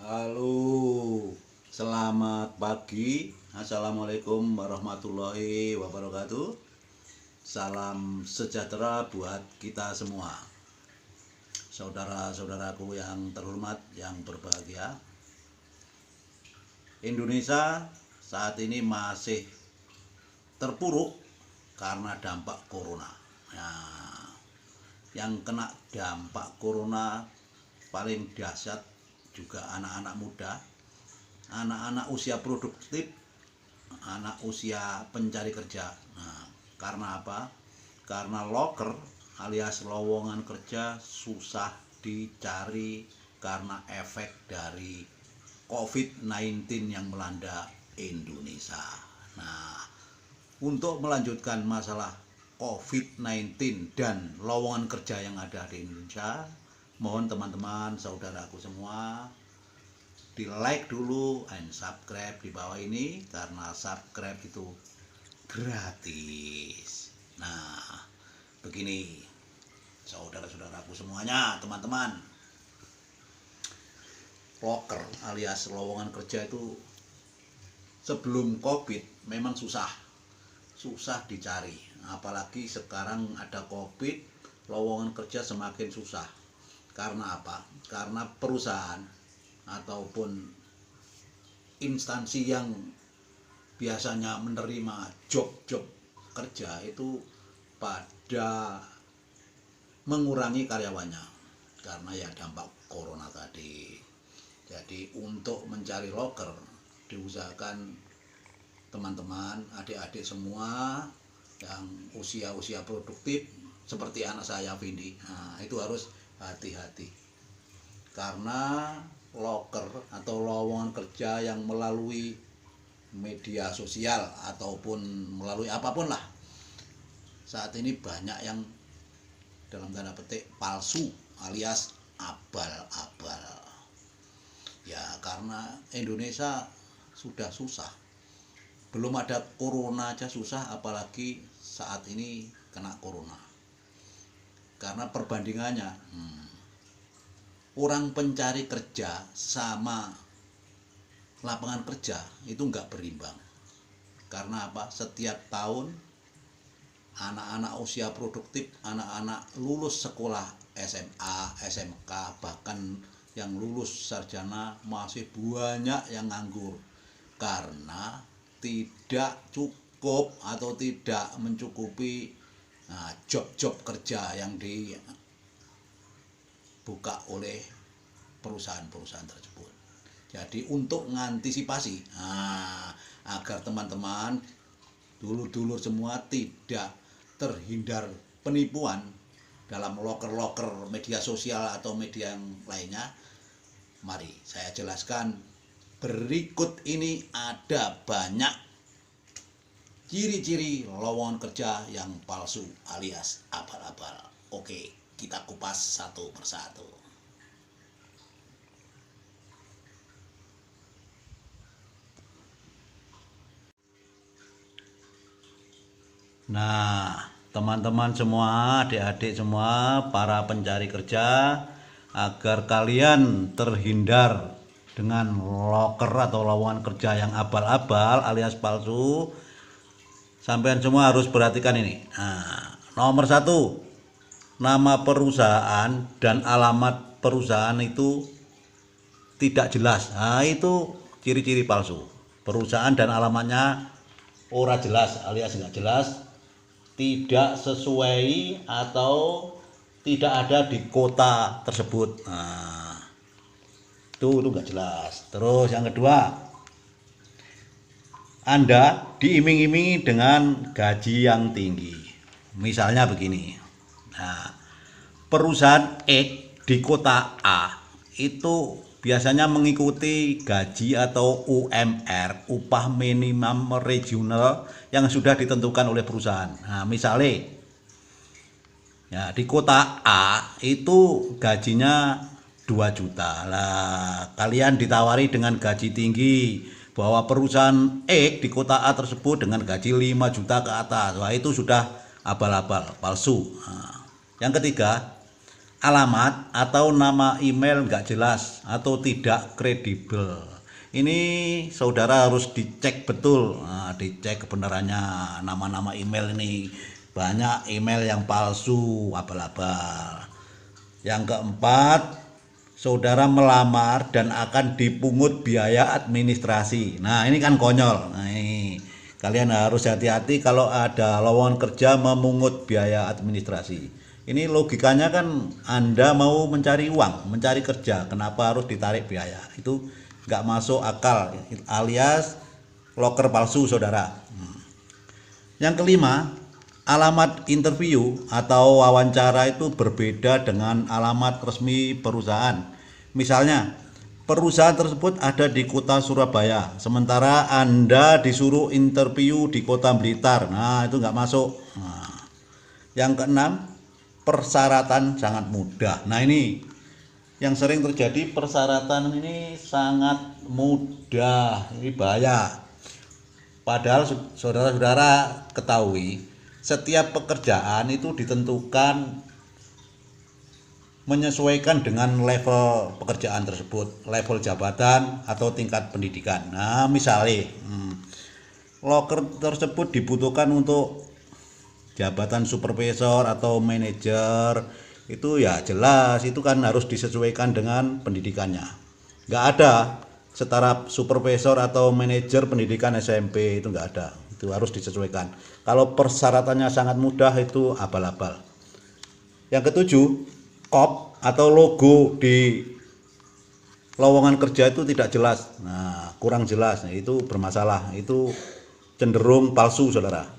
Halo, selamat pagi. Assalamualaikum warahmatullahi wabarakatuh. Salam sejahtera buat kita semua. Saudara-saudaraku yang terhormat, yang berbahagia. Indonesia saat ini masih terpuruk karena dampak corona. Nah, yang kena dampak corona paling dahsyat juga anak-anak muda, anak-anak usia produktif, anak usia pencari kerja. Nah, karena apa? Karena loker alias lowongan kerja susah dicari karena efek dari COVID-19 yang melanda Indonesia. Nah, untuk melanjutkan masalah COVID-19 dan lowongan kerja yang ada di Indonesia, mohon teman-teman, saudaraku semua, di like dulu and subscribe di bawah ini, karena subscribe itu gratis. Nah, begini saudara-saudaraku semuanya, teman-teman, loker alias lowongan kerja itu sebelum COVID memang susah dicari, apalagi sekarang ada COVID, lowongan kerja semakin susah. Karena apa? Karena perusahaan ataupun instansi yang biasanya menerima job-job kerja itu pada mengurangi karyawannya karena ya dampak corona tadi. Jadi untuk mencari loker diusahakan teman-teman, adik-adik semua yang usia produktif seperti anak saya Vindi, nah itu harus hati-hati, karena loker atau lowongan kerja yang melalui media sosial ataupun melalui apapun lah, saat ini banyak yang dalam tanda petik palsu alias abal-abal. Ya karena Indonesia sudah susah, belum ada corona aja susah, apalagi saat ini kena corona. Karena perbandingannya orang pencari kerja sama lapangan kerja itu enggak berimbang. Karena apa? Setiap tahun anak-anak usia produktif, anak-anak lulus sekolah SMA, SMK, bahkan yang lulus sarjana masih banyak yang nganggur karena tidak cukup atau tidak mencukupi job-job kerja yang dibuka oleh perusahaan-perusahaan tersebut. Jadi untuk mengantisipasi agar teman-teman, dulur-dulur semua tidak terhindar penipuan dalam loker-loker media sosial atau media yang lainnya, mari saya jelaskan berikut ini. Ada banyak ciri-ciri lowongan kerja yang palsu alias abal-abal. Oke, kita kupas satu persatu. Nah, teman-teman semua, adik-adik semua, para pencari kerja, agar kalian terhindar dengan loker atau lowongan kerja yang abal-abal alias palsu, sampean semua harus perhatikan ini. Nah, nomor 1, nama perusahaan dan alamat perusahaan itu tidak jelas. Nah, itu ciri-ciri palsu. Perusahaan dan alamatnya ora jelas alias nggak jelas, tidak sesuai atau tidak ada di kota tersebut. Nah, itu nggak jelas. Terus yang kedua, Anda diiming-imingi dengan gaji yang tinggi. Misalnya begini. Nah, perusahaan X di kota A itu biasanya mengikuti gaji atau UMR, upah minimum regional, yang sudah ditentukan oleh perusahaan. Nah, misalnya ya di kota A itu gajinya 2 juta. Lah, kalian ditawari dengan gaji tinggi bahwa perusahaan X di kota A tersebut dengan gaji 5 juta ke atas. Wah, itu sudah abal-abal, palsu. Nah, yang ketiga, alamat atau nama email nggak jelas atau tidak kredibel. Ini saudara harus dicek betul, dicek kebenarannya nama-nama email ini. Banyak email yang palsu, abal-abal. Yang keempat, saudara melamar dan akan dipungut biaya administrasi. Nah, ini kan konyol. Nah, ini kalian harus hati-hati kalau ada lowongan kerja memungut biaya administrasi. Ini logikanya kan Anda mau mencari uang, mencari kerja, kenapa harus ditarik biaya? Itu nggak masuk akal, alias loker palsu, saudara. Yang kelima, alamat interview atau wawancara itu berbeda dengan alamat resmi perusahaan. Misalnya, perusahaan tersebut ada di kota Surabaya, sementara Anda disuruh interview di kota Blitar. Nah, itu nggak masuk. Nah, yang keenam, persyaratan sangat mudah. Nah, ini yang sering terjadi, persyaratan ini sangat mudah. Ini bahaya. Padahal saudara-saudara ketahui, setiap pekerjaan itu ditentukan menyesuaikan dengan level pekerjaan tersebut, level jabatan atau tingkat pendidikan. Nah, misalnya loker tersebut dibutuhkan untuk jabatan supervisor atau manajer, itu ya jelas itu kan harus disesuaikan dengan pendidikannya. Nggak ada setara supervisor atau manajer pendidikan SMP, itu nggak ada, itu harus disesuaikan. Kalau persyaratannya sangat mudah itu abal-abal. Yang ketujuh, kop atau logo di lowongan kerja itu tidak jelas. Nah, kurang jelas, nah, itu bermasalah, itu cenderung palsu, saudara.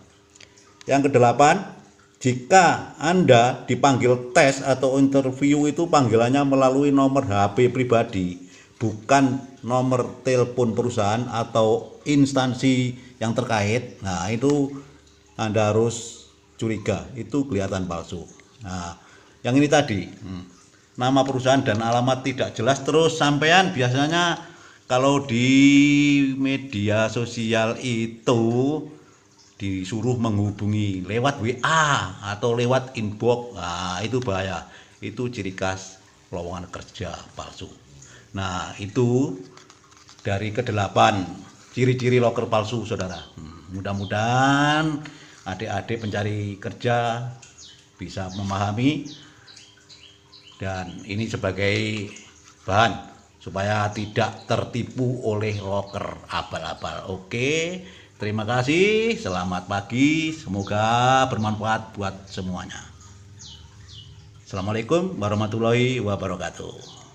Yang kedelapan, jika Anda dipanggil tes atau interview itu panggilannya melalui nomor HP pribadi, bukan nomor telepon perusahaan atau instansi yang terkait. Nah, itu Anda harus curiga, itu kelihatan palsu. Nah, yang ini tadi, nama perusahaan dan alamat tidak jelas, terus sampean biasanya kalau di media sosial itu disuruh menghubungi lewat WA atau lewat inbox. Nah, itu bahaya, itu ciri khas lowongan kerja palsu. Nah, itu dari ke-8 ciri-ciri loker palsu, saudara. Mudah-mudahan adik-adik pencari kerja bisa memahami, dan ini sebagai bahan supaya tidak tertipu oleh loker abal-abal. Oke, terima kasih, selamat pagi, semoga bermanfaat buat semuanya. Assalamualaikum warahmatullahi wabarakatuh.